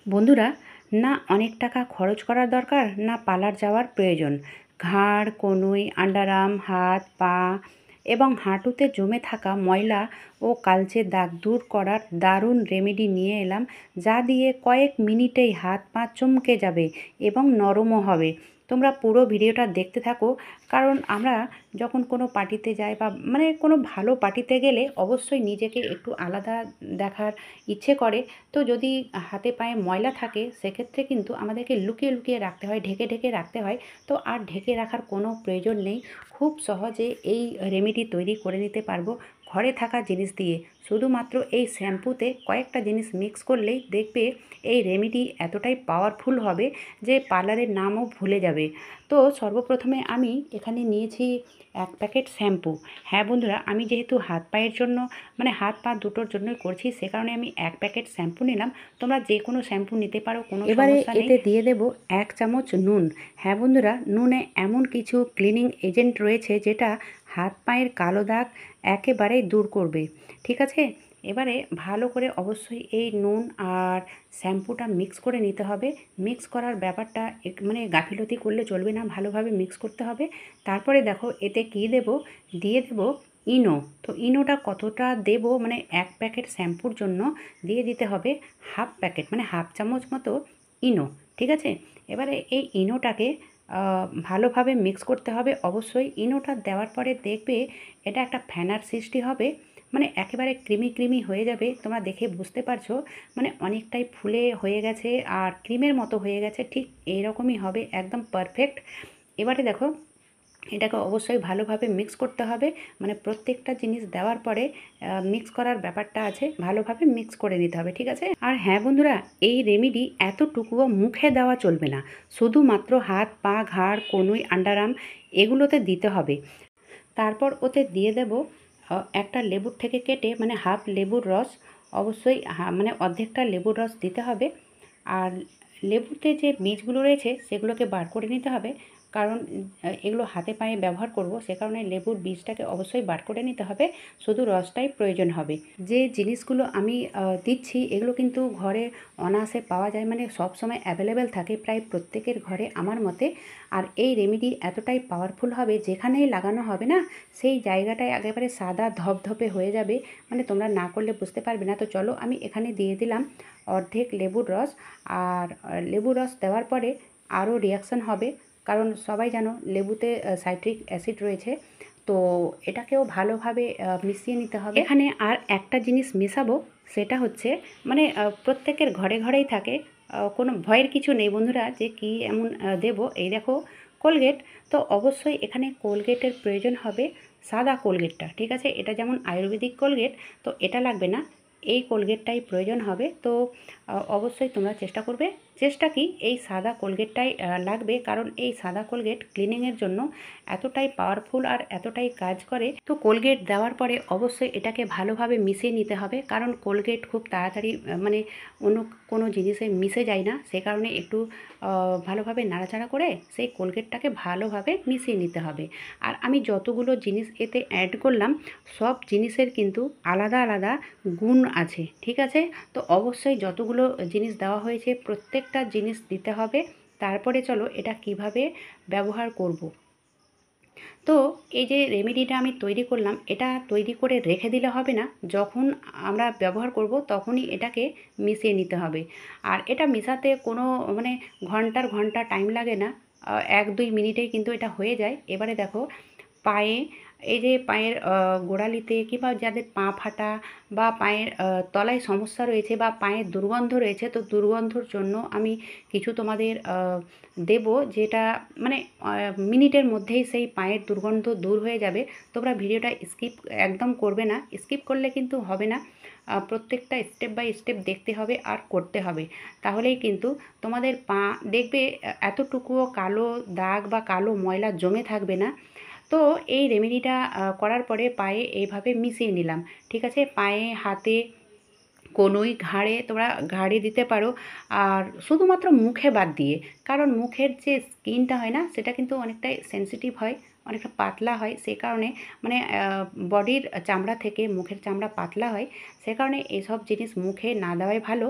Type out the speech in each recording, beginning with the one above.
বন্ধুরা, না অনেক টাকা খরচ করার দরকার, না পার্লার যাওয়ার প্রয়োজন। ঘাড়, কনুই, আন্ডারআর্ম, হাত, পা এবং হাঁটুতে জমে থাকা ময়লা ও কালচে দাগ দূর করার দারুণ রেমেডি নিয়ে এলাম, যা দিয়ে কয়েক মিনিটেই হাত পা চমকে যাবে এবং নরমও হবে। তোমরা পুরো ভিডিওটা দেখতে থাকো, কারণ আমরা যখন কোনো পার্টিতে যাই বা কোনো ভালো পার্টিতে গেলে অবশ্যই নিজেকে একটু আলাদা দেখার ইচ্ছে করে। তো যদি হাতে পায়ে ময়লা থাকে, সেক্ষেত্রে কিন্তু আমাদেরকে লুকিয়ে লুকিয়ে রাখতে হয়, ঢেকে ঢেকে রাখতে হয়। তো আর ঢেকে রাখার কোনো প্রয়োজন নেই। খুব সহজে এই রেমেডি তৈরি করে নিতে পারবো ঘরে থাকা জিনিস দিয়ে। শুধুমাত্র এই শ্যাম্পুতে কয়েকটা জিনিস মিক্স করলেই দেখবে এই রেমেডি এতটাই পাওয়ারফুল হবে যে পার্লারের নামও ভুলে যাবে। তো সর্বপ্রথমে আমি এখানে নিয়েছি 1 প্যাকেট শ্যাম্পু। হ্যাঁ বন্ধুরা, আমি যেহেতু হাত পায়ের জন্য হাত পা দুটোর জন্যই করছি, সে কারণে আমি 1 প্যাকেট শ্যাম্পু নিলাম। তোমরা যে কোনো শ্যাম্পু নিতে পারো, কোনো এবারে সমস্যা নেই। এতে দিয়ে দেব 1 চামচ নুন। হ্যাঁ বন্ধুরা, নুনে এমন কিছু ক্লিনিং এজেন্ট রয়েছে যেটা হাত পায়ের কালো দাগ একেবারেই দূর করবে। ঠিক আছে? এবারে ভালো করে অবশ্যই এই নুন আর শ্যাম্পুটা মিক্স করে নিতে হবে। মিক্স করার ব্যাপারটা গাফিলতি করলে চলবে না, ভালোভাবে মিক্স করতে হবে। তারপরে দেখো এতে কী দেব, দিয়ে দেব ইনো। তো ইনোটা কতটা দেব, 1 প্যাকেট শ্যাম্পুর জন্য দিয়ে দিতে হবে হাফ প্যাকেট, হাফ চামচ মতো ইনো। ঠিক আছে? এবারে এই ইনোটাকে ভালোভাবে মিক্স করতে হবে। অবশ্যই ইনোটা দেওয়ার পরে দেখবে এটা একটা ফেনার সৃষ্টি হবে, একেবারে ক্রিমি ক্রিমি হয়ে যাবে। তোমরা দেখে বুঝতে পারছো, অনেকটাই ফুলে হয়ে গেছে আর ক্রিমের মতো হয়ে গেছে। ঠিক এইরকমই হবে, একদম পারফেক্ট। এবারে দেখো এটাকে অবশ্যই ভালোভাবে মিক্স করতে হবে। প্রত্যেকটা জিনিস দেওয়ার পরে মিক্স করার ব্যাপারটা আছে, ভালোভাবে মিক্স করে নিতে হবে। ঠিক আছে? আর হ্যাঁ বন্ধুরা, এই রেমেডি এতটুকুও মুখে দেওয়া চলবে না, শুধুমাত্র হাত পা, ঘাড়, কনুই, আন্ডারআর্ম এগুলোতে দিতে হবে। তারপর ওতে দিয়ে দেব একটা লেবুর থেকে কেটে, হাফ লেবুর রস। অবশ্যই অর্ধেকটা লেবুর রস দিতে হবে। আর লেবুতে যে বীজগুলো রয়েছে সেগুলোকে বার করে নিতে হবে, কারণ এগুলো হাতে পায়ে ব্যবহার করব, সে কারণে লেবুর বীজটাকে অবশ্যই বার করে নিতে হবে। শুধু রসটাই প্রয়োজন হবে। যে জিনিসগুলো আমি দিচ্ছি এগুলো কিন্তু ঘরে অনায়াসে পাওয়া যায়, সবসময় অ্যাভেলেবেল থাকে প্রায় প্রত্যেকের ঘরে আমার মতে। আর এই রেমেডি এতটাই পাওয়ারফুল হবে, যেখানেই লাগানো হবে না সেই জায়গাটায় একেবারে সাদা ধপধপে হয়ে যাবে, তোমরা না করলে বুঝতে পারবে না। তো চলো, আমি এখানে দিয়ে দিলাম অর্ধেক লেবুর রস। আর লেবুর রস দেওয়ার পরে আরও রিয়াকশান হবে, কারণ সবাই জানো লেবুতে সাইট্রিক অ্যাসিড রয়েছে। তো এটাকেও ভালোভাবে মিশিয়ে নিতে হবে। এখানে আর একটা জিনিস মেশাবো, সেটা হচ্ছে প্রত্যেকের ঘরে ঘরেই থাকে, কোনো ভয়ের কিছু নেই বন্ধুরা যে কি এমন দেবো। এই দেখো কোলগেট। তো অবশ্যই এখানে কোলগেটের প্রয়োজন হবে, সাদা কোলগেটটা। ঠিক আছে? এটা যেমন আয়ুর্বেদিক কোলগেট, তো এটা লাগবে না, এই কোলগেটটাই প্রয়োজন হবে। তো অবশ্যই তোমরা চেষ্টা করবে, চেষ্টা কি এই সাদা কোলগেটটাই লাগবে, কারণ এই সাদা কোলগেট ক্লিনিংয়ের জন্য এতটাই পাওয়ারফুল আর এতটাই কাজ করে। তো কোলগেট দেওয়ার পরে অবশ্যই এটাকে ভালোভাবে মিশিয়ে নিতে হবে, কারণ কোলগেট খুব তাড়াতাড়ি অন্য কোনো জিনিসে মিশে যায় না, সে কারণে একটু ভালোভাবে নাড়াচাড়া করে সেই কোলগেটটাকে ভালোভাবে মিশিয়ে নিতে হবে। আর আমি যতগুলো জিনিস এতে অ্যাড করলাম, সব জিনিসের কিন্তু আলাদা আলাদা গুণ আছে। ঠিক আছে? তো অবশ্যই যতগুলো জিনিস দেওয়া হয়েছে প্রত্যেকটা জিনিস দিতে হবে। তারপরে চলো এটা কিভাবে ব্যবহার করব। তো এই যে রেমেডিটা আমি তৈরি করলাম, এটা তৈরি করে রেখে দিলে হবে না, যখন আমরা ব্যবহার করব তখনই এটাকে মিশিয়ে নিতে হবে। আর এটা মেশাতে কোনো ঘন্টার ঘন্টা টাইম লাগে না, 1-2 মিনিটেই কিন্তু এটা হয়ে যায়। এবারে দেখো পায়ে, এই যে পায়ের গোড়ালিতে কিংবা যাদের পা ফাটা বা পায়ের তলায় সমস্যা রয়েছে বা পায়ের দুর্গন্ধ রয়েছে, তো দুর্গন্ধর জন্য আমি কিছু তোমাদের দেব, যেটা মিনিটের মধ্যেই সেই পায়ের দুর্গন্ধ দূর হয়ে যাবে। তোমরা ভিডিওটা স্কিপ একদম করবে না, স্কিপ করলে কিন্তু হবে না। প্রত্যেকটা স্টেপ বাই স্টেপ দেখতে হবে আর করতে হবে, তাহলেই কিন্তু তোমাদের পা দেখবে এতটুকুও কালো দাগ বা কালো ময়লা জমে থাকবে না। তো এই রেমেডিটা করার পরে পায়ে এইভাবে মিশিয়ে নিলাম। ঠিক আছে? পায়ে, হাতে, কনুই, ঘাড়ে, তোমরা ঘাড়ে দিতে পারো। আর শুধুমাত্র মুখে বাদ দিয়ে, কারণ মুখের যে স্কিনটা হয় না সেটা কিন্তু অনেকটাই সেনসিটিভ হয়, অনেকটা পাতলা হয়, সে কারণে মানে বডির চামড়া থেকে মুখের চামড়া পাতলা হয়, সে কারণে এসব জিনিস মুখে না দেওয়াই ভালো।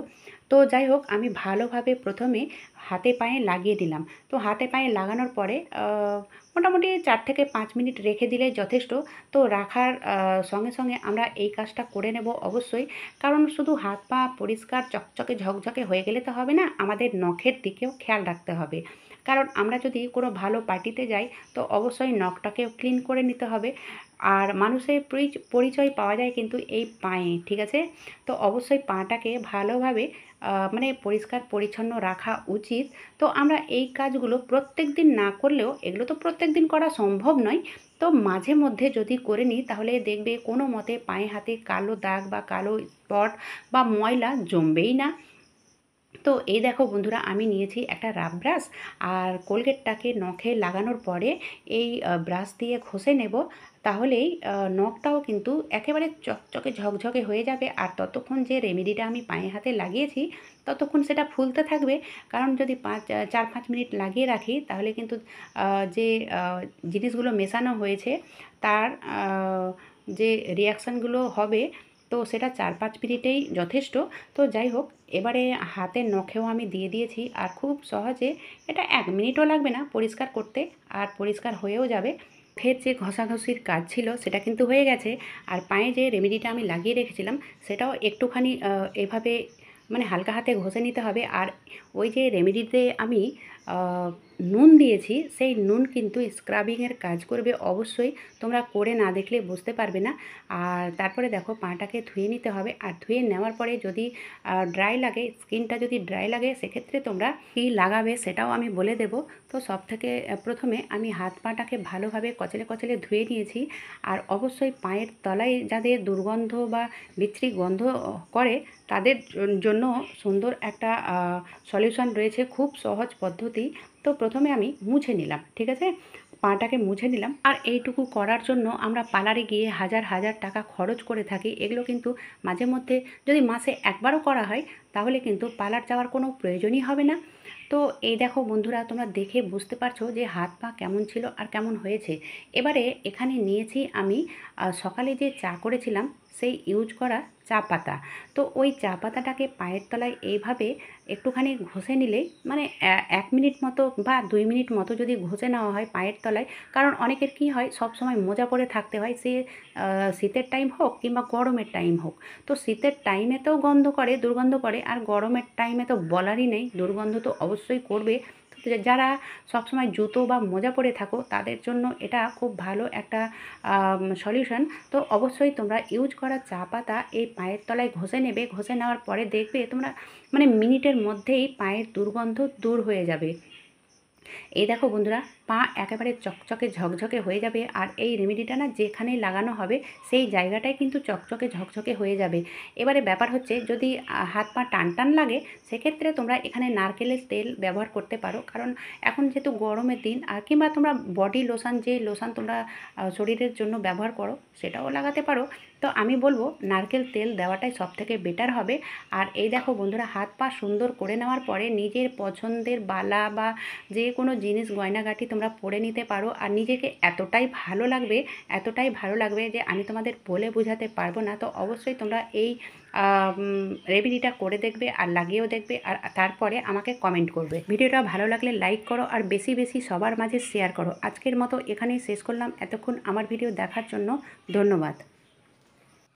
তো যাই হোক, আমি ভালোভাবে প্রথমে হাতে পায়ে লাগিয়ে দিলাম। তো হাতে পায়ে লাগানোর পরে মোটামুটি 4 থেকে 5 মিনিট রেখে দিলেই যথেষ্ট। তো রাখার সঙ্গে সঙ্গে আমরা এই কাজটা করে নেব অবশ্যই। কারণ শুধু হাত পা পরিষ্কার চকচকে ঝকঝকে হয়ে গেলে তো হবে না, আমাদের নখের দিকেও খেয়াল রাখতে হবে। কারণ আমরা যদি কোনো ভালো পার্টিতে যাই, তো অবশ্যই নখটাকেও ক্লিন করে নিতে হবে। আর মানুষের পরিচয় পাওয়া যায় কিন্তু এই পায়ে, ঠিক আছে? তো অবশ্যই পাটাকে ভালোভাবে মানে পরিষ্কার পরিচ্ছন্ন রাখা উচিত। তো আমরা এই কাজগুলো প্রত্যেকদিন না করলেও, এগুলো তো প্রত্যেকদিন করা সম্ভব নয়। তো মাঝে মধ্যে যদি করে নিই, তাহলে দেখবে কোনো মতে পায়ে হাতে কালো দাগ বা কালো স্পট বা ময়লা জমবেই না। তো এই দেখো বন্ধুরা, আমি নিয়েছি একটা রাব ব্রাশ, আর কোলগেটটাকে নখে লাগানোর পরে এই ব্রাশ দিয়ে ঘষে নেব। তাহলেই নখটাও কিন্তু একেবারে চকচকে ঝকঝকে হয়ে যাবে। আর ততক্ষণ যে রেমেডিটা আমি পায়ে হাতে লাগিয়েছি, ততক্ষণ সেটা ফুলতে থাকবে। কারণ যদি 4-5 মিনিট লাগিয়ে রাখি, তাহলে কিন্তু যে জিনিসগুলো মেশানো হয়েছে তার যে রিয়াকশানগুলো হবে, তো সেটা 4-5 মিনিটেই যথেষ্ট। তো যাই হোক, এবারে হাতের নখেও আমি দিয়ে দিয়েছি, আর খুব সহজে, এটা 1 মিনিটও লাগবে না পরিষ্কার করতে, আর পরিষ্কার হয়েও যাবে। মুখের যে ঘষাঘষির কাজ ছিল সেটা কিন্তু হয়ে গেছে, আর পায়ে যে রেমেডিটা আমি লাগিয়ে রেখেছিলাম সেটাও একটুখানি এভাবে মানে হালকা হাতে ঘষে নিতে হবে। আর ওই যে রেমেডিতে আমি নুন দিয়েছি, সেই নুন কিন্তু স্ক্রাবিংয়ের কাজ করবে অবশ্যই। তোমরা করে না দেখলে বুঝতে পারবে না। আর তারপরে দেখো, পাটাকে ধুয়ে নিতে হবে, আর ধুয়ে নেওয়ার পরে যদি ড্রাই লাগে, স্কিনটা যদি ড্রাই লাগে, সেক্ষেত্রে তোমরা কী লাগাবে সেটাও আমি বলে দেবো। তো সব থেকে প্রথমে আমি হাত পাটাকে ভালোভাবে কচলে কচলে ধুয়ে নিয়েছি। আর অবশ্যই পায়ের তলায় যাদের দুর্গন্ধ বা বিশ্রী গন্ধ করে, তাদের জন্য সুন্দর একটা সলিউশন রয়েছে, খুব সহজ পদ্ধতি। তো প্রথমে আমি মুছে নিলাম, ঠিক আছে? পাটাকে মুছে নিলাম। আর এইটুকু করার জন্য আমরা পার্লারে গিয়ে হাজার হাজার টাকা খরচ করে থাকি। এগুলো কিন্তু মাঝে মধ্যে যদি মাসে একবারও করা হয়, তাহলে কিন্তু পার্লার যাওয়ার কোনো প্রয়োজনই হবে না। তো এই দেখো বন্ধুরা, তোমরা দেখে বুঝতে পারছো যে হাত পা কেমন ছিল আর কেমন হয়েছে। এবারে এখানে নিয়েছি আমি সকালে যে চা করেছিলাম সেই ইউজ করা চা পাতা। তো ওই চা পাতাটাকে পায়ের তলায় এইভাবে একটুখানি ঘষে নিলে, মানে 1 মিনিট মতো বা 2 মিনিট মতো যদি ঘষে নেওয়া হয় পায়ের তলায়, কারণ অনেকের কী হয়, সব সময় মোজা পরে থাকতে হয়, সে শীতের টাইম হোক কিংবা গরমের টাইম হোক। তো শীতের টাইমেতেও গন্ধ করে, দুর্গন্ধ করে, আর গরমের টাইমে তো বলারই নেই, দুর্গন্ধ তো অবশ্যই করবে। তো যারা সবসময় জুতো বা মোজা পরে থাকো, তাদের জন্য এটা খুব ভালো একটা সলিউশন। তো অবশ্যই তোমরা ইউজ করা চা পাতা এই পায়ের তলায় ঘষে নেবে। ঘষে নেওয়ার পরে দেখবে তোমরা মানে মিনিটের মধ্যেই পায়ের দুর্গন্ধ দূর হয়ে যাবে। এই দেখো বন্ধুরা, পা একেবারে চকচকে ঝকঝকে হয়ে যাবে। আর এই রেমেডিটা না যেখানেই লাগানো হবে, সেই জায়গাটাই কিন্তু চকচকে ঝকঝকে হয়ে যাবে। এবারে ব্যাপার হচ্ছে, যদি হাত পা টান টান লাগে, সেক্ষেত্রে তোমরা এখানে নারকেলের তেল ব্যবহার করতে পারো। কারণ এখন যেহেতু গরমের দিন, আর কিংবা তোমরা বডি লোশন, যে লোশন তোমরা শরীরের জন্য ব্যবহার করো, সেটাও লাগাতে পারো। তো আমি বলবো নারকেল তেল দেওয়াটাই সবথেকে বেটার হবে। আর এই দেখো বন্ধুরা, হাত পা সুন্দর করে নেওয়ার পরে নিজের পছন্দের বালা বা যে কোনো জিনিস গয়নাগাটি তোমরা পরে নিতে পারো। আর নিজেকে এতটাই ভালো লাগবে, এতটাই ভালো লাগবে যে আমি তোমাদের বলে বোঝাতে পারবো না। তো অবশ্যই তোমরা এই রেমেডিটা করে দেখবে আর লাগিয়েও দেখবে, আর তারপরে আমাকে কমেন্ট করবে। ভিডিওটা ভালো লাগলে লাইক করো, আর বেশি বেশি সবার মাঝে শেয়ার করো। আজকের মতো এখানেই শেষ করলাম। এতক্ষণ আমার ভিডিও দেখার জন্য ধন্যবাদ।